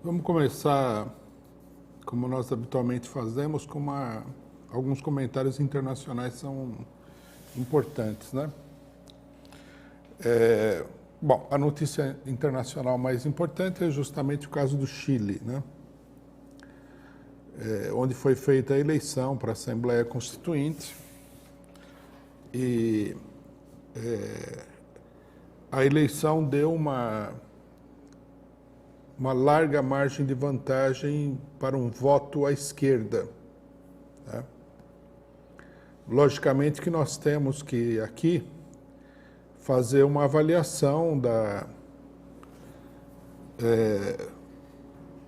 Vamos começar, como nós habitualmente fazemos, com alguns comentários internacionais que são importantes, né? Bom, a notícia internacional mais importante é justamente o caso do Chile, né? Onde foi feita a eleição para a Assembleia Constituinte e a eleição deu uma larga margem de vantagem para um voto à esquerda, né? Logicamente que nós temos que aqui fazer uma avaliação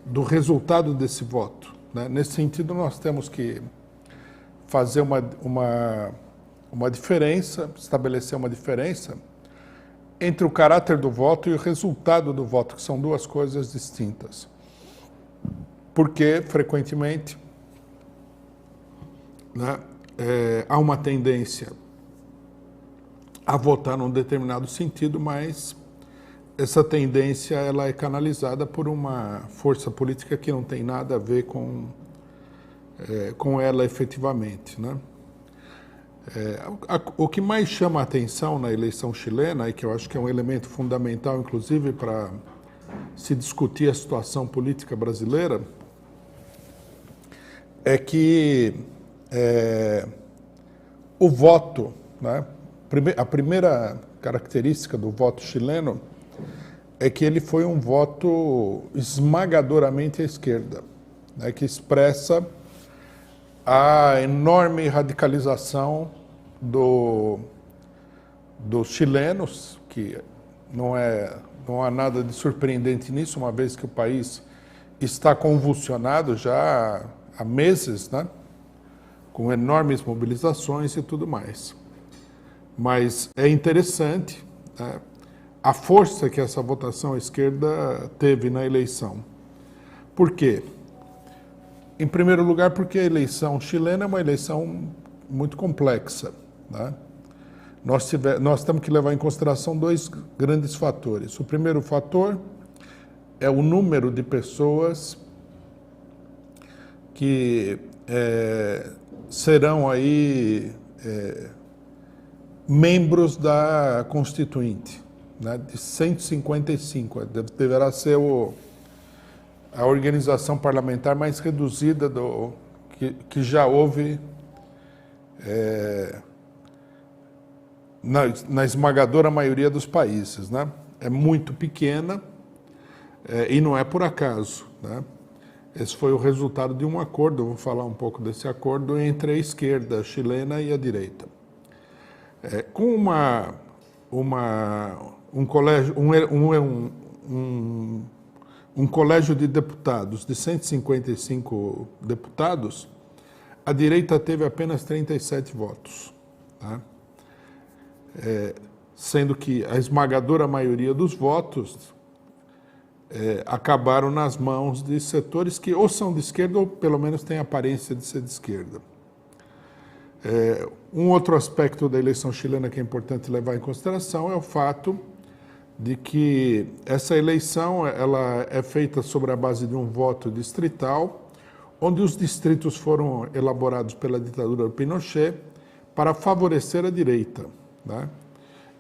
do resultado desse voto, né? Nesse sentido, nós temos que fazer uma diferença, estabelecer uma diferença entre o caráter do voto e o resultado do voto, que são duas coisas distintas. Porque, frequentemente, né, há uma tendência a votar num determinado sentido, mas essa tendência ela é canalizada por uma força política que não tem nada a ver com ela efetivamente, né? O que mais chama a atenção na eleição chilena, e que eu acho que é um elemento fundamental, inclusive, para se discutir a situação política brasileira, é que o voto, né, a primeira característica do voto chileno é que ele foi um voto esmagadoramente à esquerda, né, que expressa a enorme radicalização dos chilenos, que não há nada de surpreendente nisso, uma vez que o país está convulsionado já há meses, né, com enormes mobilizações e tudo mais. Mas é interessante, né, a força que essa votação à esquerda teve na eleição. Por quê? Em primeiro lugar, porque a eleição chilena é uma eleição muito complexa, né? Nós temos que levar em consideração dois grandes fatores. O primeiro fator é o número de pessoas que serão aí membros da Constituinte, né? De 155, deverá ser a organização parlamentar mais reduzida que já houve na esmagadora maioria dos países, né? É muito pequena e não é por acaso, né? Esse foi o resultado de um acordo, eu vou falar um pouco desse acordo, entre a esquerda chilena e a direita. Com um colégio, um colégio de deputados de 155 deputados, a direita teve apenas 37 votos, tá? Sendo que a esmagadora maioria dos votos acabaram nas mãos de setores que ou são de esquerda ou pelo menos têm aparência de ser de esquerda. Um outro aspecto da eleição chilena que é importante levar em consideração é o fato de que essa eleição ela é feita sobre a base de um voto distrital, onde os distritos foram elaborados pela ditadura do Pinochet para favorecer a direita, né?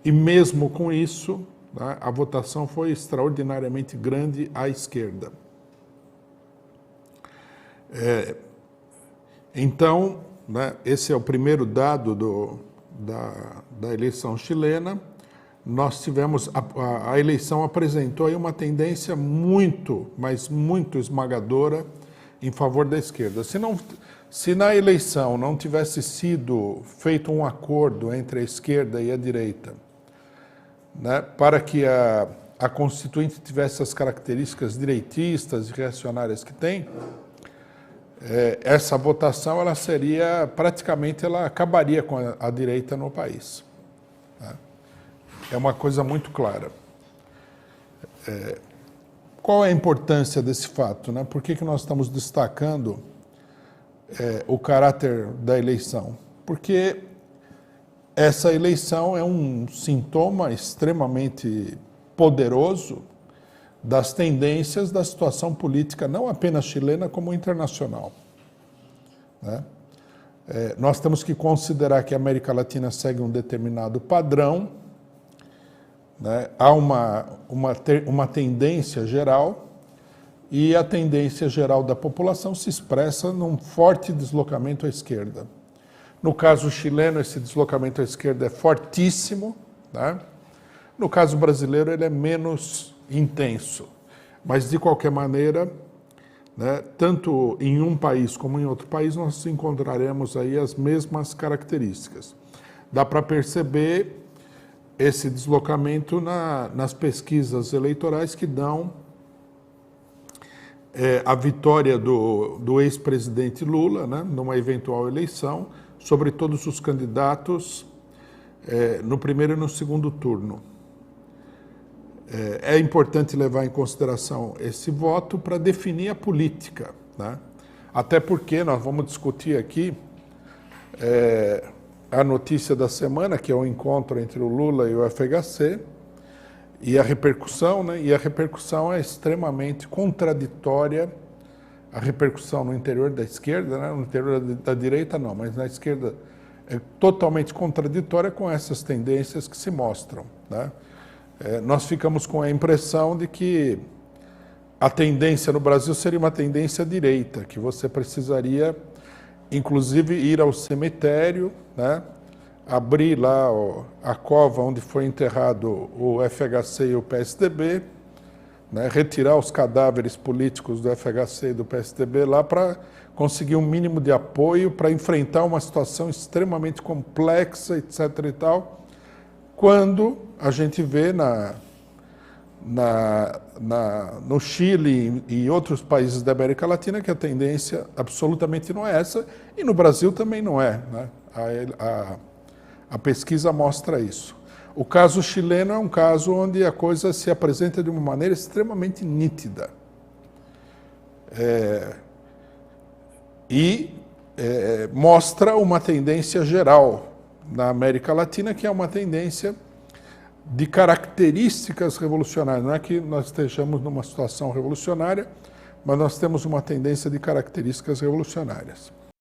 E mesmo com isso, né, a votação foi extraordinariamente grande à esquerda. Então, né, esse é o primeiro dado da eleição chilena. Nós tivemos, a eleição apresentou aí uma tendência muito, mas muito esmagadora em favor da esquerda. Se na eleição não tivesse sido feito um acordo entre a esquerda e a direita, né, para que a Constituinte tivesse as características direitistas e reacionárias que tem, essa votação ela seria, praticamente, ela acabaria com a direita no país. É uma coisa muito clara. Qual é a importância desse fato, né? Por que nós estamos destacando o caráter da eleição? Porque essa eleição é um sintoma extremamente poderoso das tendências da situação política, não apenas chilena, como internacional, né? Nós temos que considerar que a América Latina segue um determinado padrão, né? Há uma tendência geral, e a tendência geral da população se expressa num forte deslocamento à esquerda. No caso chileno, esse deslocamento à esquerda é fortíssimo, né? No caso brasileiro, ele é menos intenso. Mas, de qualquer maneira, né, tanto em um país como em outro país, nós encontraremos aí as mesmas características. Dá para perceber esse deslocamento nas pesquisas eleitorais que dão a vitória do ex-presidente Lula, né, numa eventual eleição, sobre todos os candidatos no primeiro e no segundo turno. É importante levar em consideração esse voto para definir a política, né? Até porque nós vamos discutir aqui a notícia da semana, que é o encontro entre o Lula e o FHC, e a repercussão, né? E a repercussão é extremamente contraditória, a repercussão no interior da esquerda, né? No interior da direita não, mas na esquerda é totalmente contraditória com essas tendências que se mostram, né? Nós ficamos com a impressão de que a tendência no Brasil seria uma tendência à direita, que você precisaria, inclusive, ir ao cemitério, né, abrir lá a cova onde foi enterrado o FHC e o PSDB, né, retirar os cadáveres políticos do FHC e do PSDB lá para conseguir um mínimo de apoio para enfrentar uma situação extremamente complexa, etc. e tal, quando a gente vê no Chile e outros países da América Latina que a tendência absolutamente não é essa, e no Brasil também não é, né? A pesquisa mostra isso. O caso chileno é um caso onde a coisa se apresenta de uma maneira extremamente nítida. Mostra uma tendência geral na América Latina, que é uma tendência de características revolucionárias. Não é que nós estejamos numa situação revolucionária, mas nós temos uma tendência de características revolucionárias.